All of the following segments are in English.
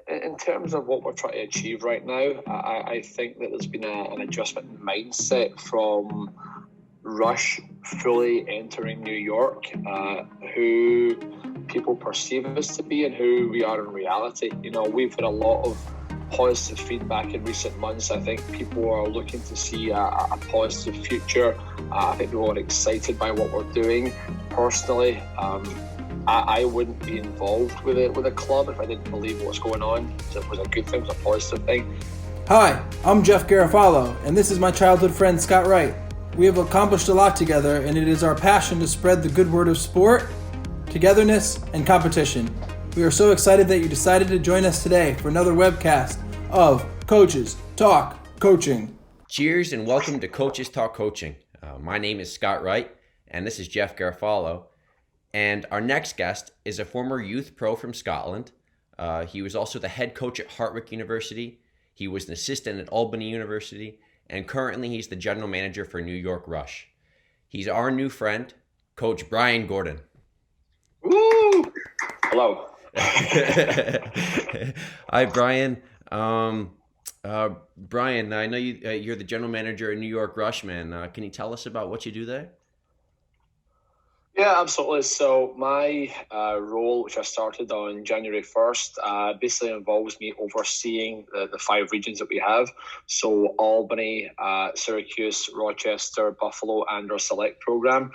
in terms of what we're trying to achieve right now, I think that there's been an adjustment in mindset from Rush fully entering New York, who people perceive us to be and who we are in reality. We've had a lot of positive feedback in recent months. I think people are looking to see a positive future. I think people are excited by what we're doing. Personally, I wouldn't be involved with a club if I didn't believe what's going on. It was a good thing, it was a positive thing. Hi, I'm Jeff Garofalo, and this is my childhood friend Scott Wright. We have accomplished a lot together, and it is our passion to spread the good word of sport, togetherness, and competition. We are so excited that you decided to join us today for another webcast of Coaches Talk Coaching. Cheers and welcome to Coaches Talk Coaching. My name is Scott Wright, and this is Jeff Garofalo. And our next guest is a former youth pro from Scotland. He was also the head coach at Hartwick University. He was an assistant at Albany University, and currently he's the general manager for New York Rush. He's our new friend, Coach Brian Gordon. Woo! Hello. Hi, Brian. Brian, I know you're the general manager at New York Rush, man. Can you tell us about what you do there? Yeah, absolutely. So my role, which I started on January 1st, basically involves me overseeing the 5 regions that we have. So Albany, Syracuse, Rochester, Buffalo, and our Select program.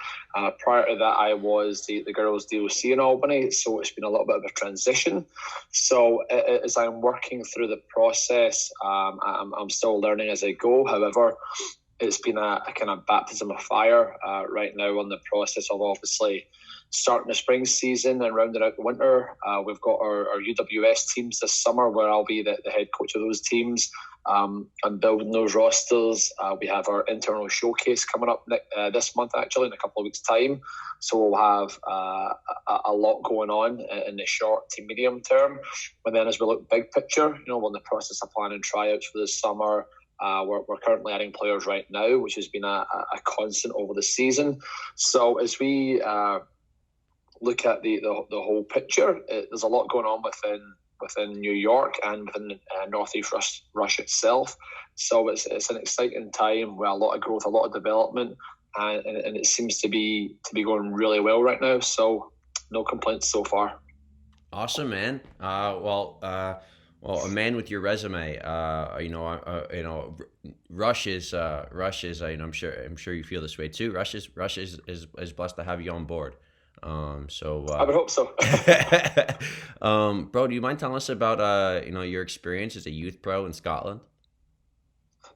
Prior to that, I was the girls' DOC in Albany, so it's been a little bit of a transition. So as I'm working through the process, I'm still learning as I go. However, it's been a kind of baptism of fire right now on the process of obviously starting the spring season and rounding out the winter. We've got our UWS teams this summer where I'll be the head coach of those teams. I'm building those rosters. We have our internal showcase coming up this month, actually, in a couple of weeks' time. So we'll have a lot going on in the short to medium term. And then as we look big picture, we're in the process of planning tryouts for this summer. We're currently adding players right now, which has been a constant over the season. So as we look at the whole picture, there's a lot going on within New York and within Northeast Rush itself. So it's an exciting time with a lot of growth, a lot of development, and it seems to be going really well right now. So no complaints so far. Awesome, man. Well, a man with your resume, Rush is, I'm sure you feel this way too. Rush is blessed to have you on board. I would hope so. Bro, do you mind telling us about, your experience as a youth pro in Scotland?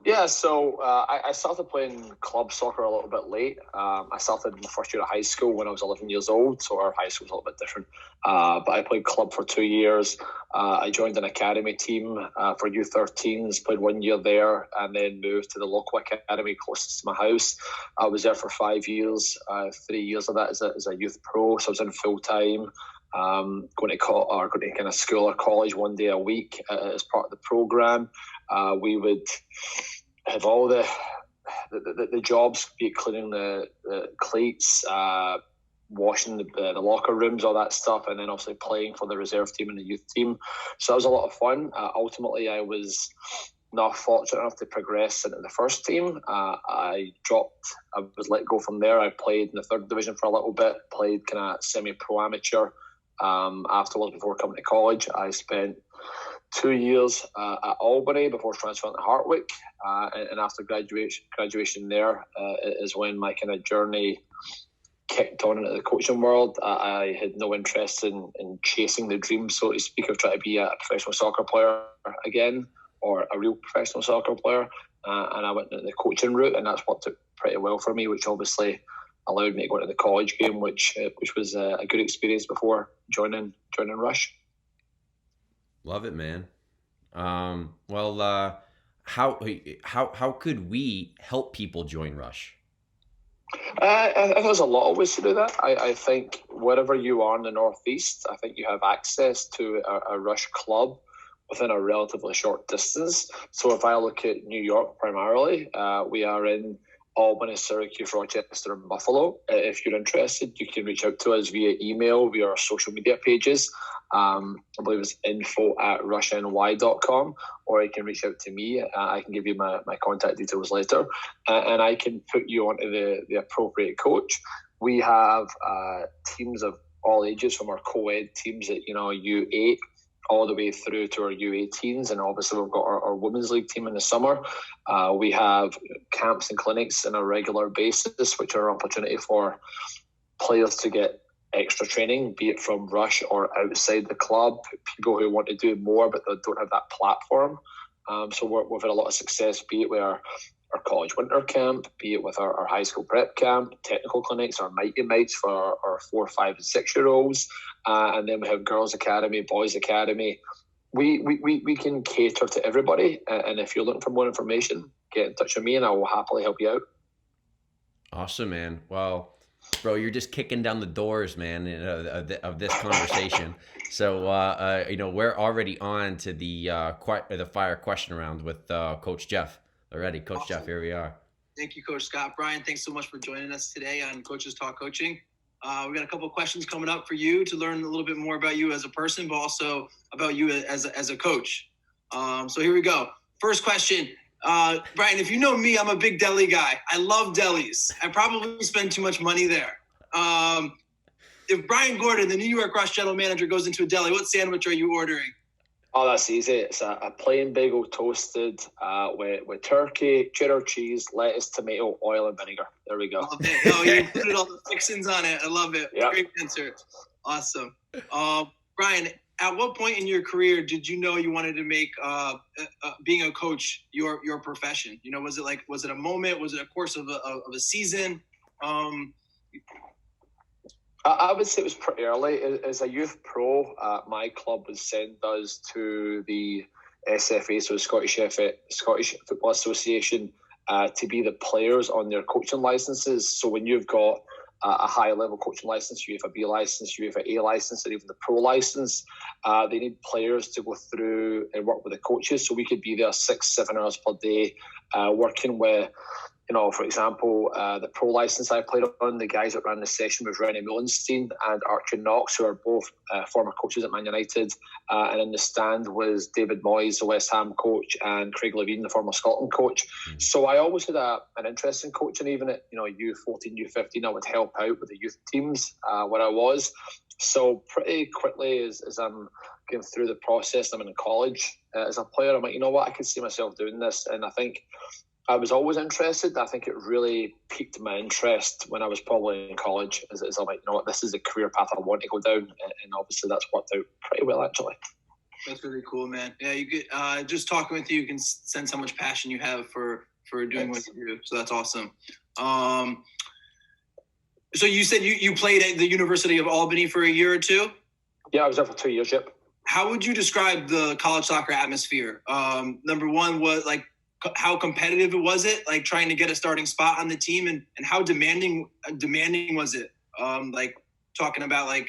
Yeah, so I started playing club soccer a little bit late. I started in the first year of high school when I was 11 years old, so our high school was a little bit different. But I played club for 2 years. I joined an academy team for U13s, played 1 year there, and then moved to the local academy closest to my house. I was there for 5 years, 3 years of that as a youth pro, so I was in full-time. Going to kind of school or college 1 day a week as part of the program. We would have all the jobs, be it cleaning the cleats, washing the locker rooms, all that stuff, and then obviously playing for the reserve team and the youth team. So that was a lot of fun. Ultimately, I was not fortunate enough to progress into the first team. I was let go from there. I played in the 3rd division for a little bit, played kind of semi-pro amateur. Afterwards, before coming to college, I spent 2 years at Albany before transferring to Hartwick, and after graduation there is when my kind of journey kicked on into the coaching world. I had no interest in chasing the dream, so to speak, of trying to be a professional soccer player again, or a real professional soccer player, and I went into the coaching route, and that's worked out pretty well for me, which obviously allowed me to go into the college game, which was a good experience before joining Rush. Love it, man. How could we help people join Rush? I think there's a lot of ways to do that. I think wherever you are in the Northeast, I think you have access to a Rush club within a relatively short distance. So if I look at New York primarily, we are in Albany, Syracuse, Rochester, and Buffalo. If you're interested, you can reach out to us via email, via our social media pages. I believe it's info@rushny.com, or you can reach out to me. I can give you my contact details later, and I can put you onto the appropriate coach. We have teams of all ages, from our co-ed teams at U8 all the way through to our U18s, and obviously we've got our women's league team in the summer. We have camps and clinics on a regular basis, which are an opportunity for players to get extra training, be it from Rush or outside the club, people who want to do more but they don't have that platform. So we've had a lot of success, be it with our college winter camp, be it with our high school prep camp, technical clinics, our Mighty Mites for our 4, 5, and 6-year-olds. And then we have girls' academy, boys' academy. We can cater to everybody. And if you're looking for more information, get in touch with me and I will happily help you out. Awesome, man. Well, bro, you're just kicking down the doors, man, of this conversation. So, we're already on to the fire question round with Coach Jeff. Already, Coach Jeff, here we are. Thank you, Coach Scott. Brian, thanks so much for joining us today on Coaches Talk Coaching. We've got a couple of questions coming up for you to learn a little bit more about you as a person, but also about you as a coach. So here we go. First question. Brian, if you know me, I'm a big deli guy. I love delis. I probably spend too much money there. If Brian Gordon, the New York Rush general manager, goes into a deli, what sandwich are you ordering? Oh, that's easy. It's a plain bagel toasted with turkey, cheddar cheese, lettuce, tomato, oil, and vinegar. There we go. Oh, you included all the fixings on it. I love it. Yep. Great answer. Awesome. Brian, at what point in your career did you know you wanted to make being a coach your profession? Was it a moment? Was it a course of a season? I would say it was pretty early. As a youth pro, my club would send us to the SFA, so the Scottish Football Association, to be the players on their coaching licenses. So when you've got a high-level coaching license, UEFA B license, UEFA A license, or even the pro license, they need players to go through and work with the coaches. So we could be there 6-7 hours per day, working with, for example, the pro license I played on, the guys that ran the session was Rennie Mullenstein and Archie Knox, who are both former coaches at Man United. And in the stand was David Moyes, the West Ham coach, and Craig Levine, the former Scotland coach. So I always had an interest in coaching. Even at U14, U15, I would help out with the youth teams where I was. So pretty quickly as I'm going through the process, I'm in college as a player, I'm like, I could see myself doing this. And I think I was always interested. I think it really piqued my interest when I was probably in college. As I'm like, this is the career path I want to go down, and obviously that's worked out pretty well, actually. That's really cool, man. Yeah, you get just talking with you can sense how much passion you have for doing what you do. So that's awesome. So you said you played at the University of Albany for a year or two? Yeah, I was there for 2 years. Yep. How would you describe the college soccer atmosphere? Number one was how competitive was it? Like trying to get a starting spot on the team, and how demanding was it? Talking about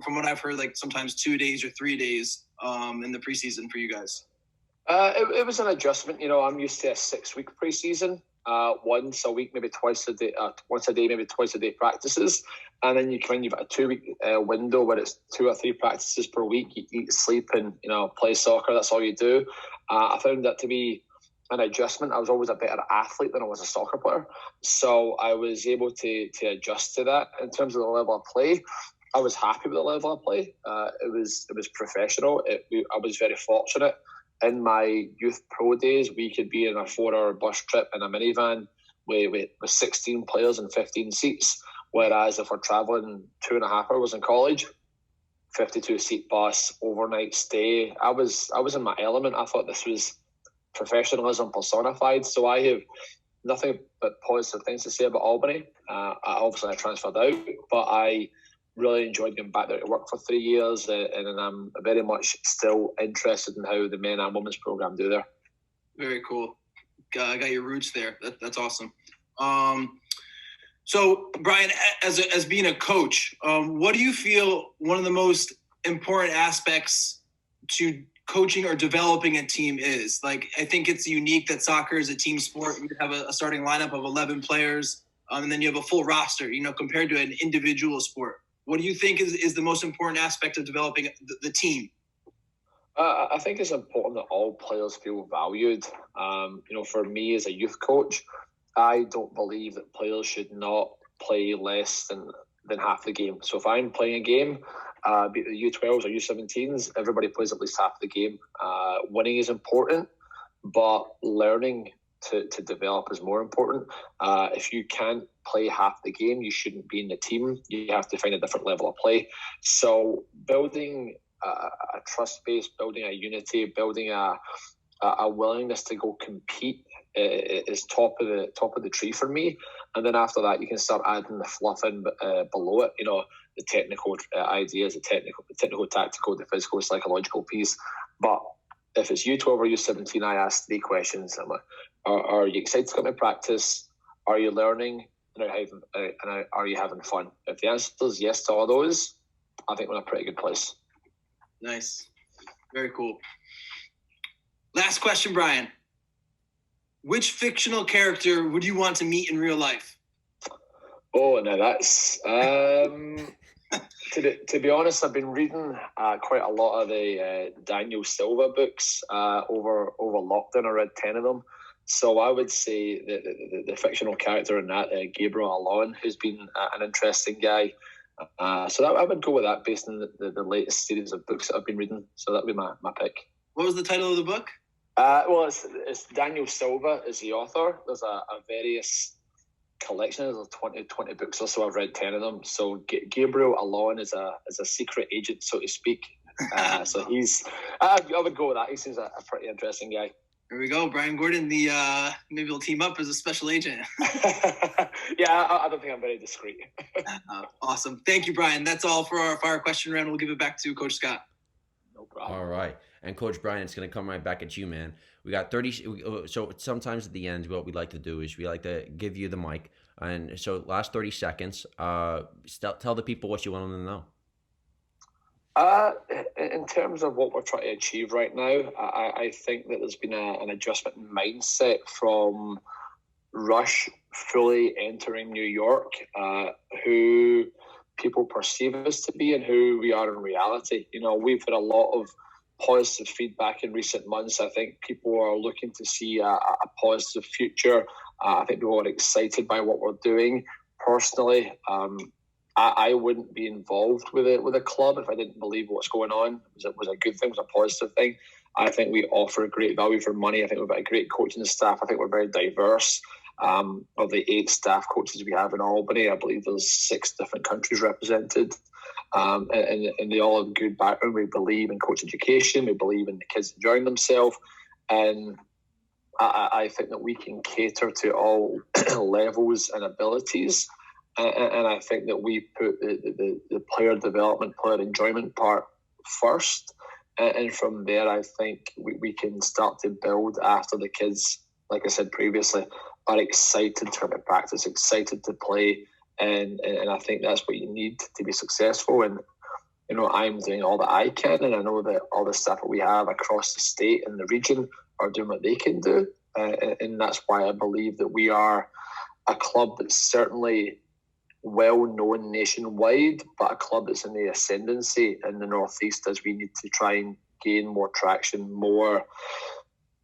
from what I've heard, sometimes 2 days or 3 days in the preseason for you guys. It was an adjustment. I'm used to a 6-week preseason, once a week, maybe twice a day, once a day, maybe twice a day practices. And then you've got a 2-week window where it's 2 or 3 practices per week. You eat, sleep, and play soccer. That's all you do. I found that to be an adjustment. I was always a better athlete than I was a soccer player, so I was able to adjust to that. In terms of the level of play, I was happy with the level of play. It was professional. I was very fortunate. In my youth pro days, we could be in a 4-hour bus trip in a minivan with 16 players and 15 seats. Whereas if we're traveling 2.5 hours in college, 52-seat bus, overnight stay, I was in my element. I thought this was professionalism personified. So I have nothing but positive things to say about Albany. I transferred out, but I really enjoyed going back there to work for 3 years, and I'm very much still interested in how the men and women's program do there. Very cool. Got your roots there. That's awesome. So Brian, as being a coach, what do you feel one of the most important aspects to coaching or developing a team is. Like, I think it's unique that soccer is a team sport. You have a starting lineup of 11 players, and then you have a full roster, compared to an individual sport. What do you think is the most important aspect of developing the team? I think it's important that all players feel valued. For me as a youth coach, I don't believe that players should not play less than half the game. So if I'm playing a game, be it the U12s or U17s, everybody plays at least half the game. Winning is important, but learning to develop is more important. If you can't play half the game, you shouldn't be in the team. You have to find a different level of play. So building a trust base, building a unity, building a willingness to go compete is top of the tree for me. And then after that, you can start adding the fluff in below it. The technical ideas, the technical, tactical, the physical, psychological piece. But if it's U12 or U17, I ask 3 questions. Are you excited to come to practice? Are you learning? And are you having fun? If the answer is yes to all those, I think we're in a pretty good place. Nice. Very cool. Last question, Brian. Which fictional character would you want to meet in real life? Oh, now that's... to be honest, I've been reading quite a lot of the Daniel Silva books over lockdown. I read 10 of them. So I would say the fictional character in that, Gabriel Allon, who's been an interesting guy. So I would go with that based on the latest series of books that I've been reading. So that would be my pick. What was the title of the book? Well, it's Daniel Silva is the author. There's a various collection. There's 20 books or so. I've read 10 of them. So Gabriel Allon is a secret agent, so to speak. So I would go with that. He seems a pretty interesting guy. There we go, Brian Gordon. Maybe we'll team up as a special agent. Yeah, I don't think I'm very discreet. Awesome. Thank you, Brian. That's all for our fire question round. We'll give it back to Coach Scott. No problem. All right. And Coach Brian, it's going to come right back at you, man. We got 30. So sometimes at the end, what we like to do is we like to give you the mic. And so last 30 seconds, tell the people what you want them to know. In terms of what we're trying to achieve right now, I think that there's been an adjustment in mindset from Rush fully entering New York, who people perceive us to be and who we are in reality. We've had a lot of positive feedback in recent months. I think people are looking to see a positive future. I think people are excited by what we're doing. Personally, I wouldn't be involved with a club if I didn't believe what's going on. It was a good thing, it was a positive thing. I think we offer great value for money. I think we've got a great coaching staff. I think we're very diverse. Of the 8 staff coaches we have in Albany, I believe there's 6 different countries represented. And they all have good background. We believe in coach education. We believe in the kids enjoying themselves. And I think that we can cater to all levels and abilities. And I think that we put the player development, player enjoyment part first. And from there, I think we can start to build after the kids, like I said previously, are excited to come to practice, excited to play. And I think that's what you need to be successful. And, I'm doing all that I can. And I know that all the staff that we have across the state and the region are doing what they can do. And that's why I believe that we are a club that's certainly well-known nationwide, but a club that's in the ascendancy in the Northeast as we need to try and gain more traction, more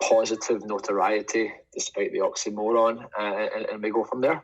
positive notoriety, despite the oxymoron, and we go from there.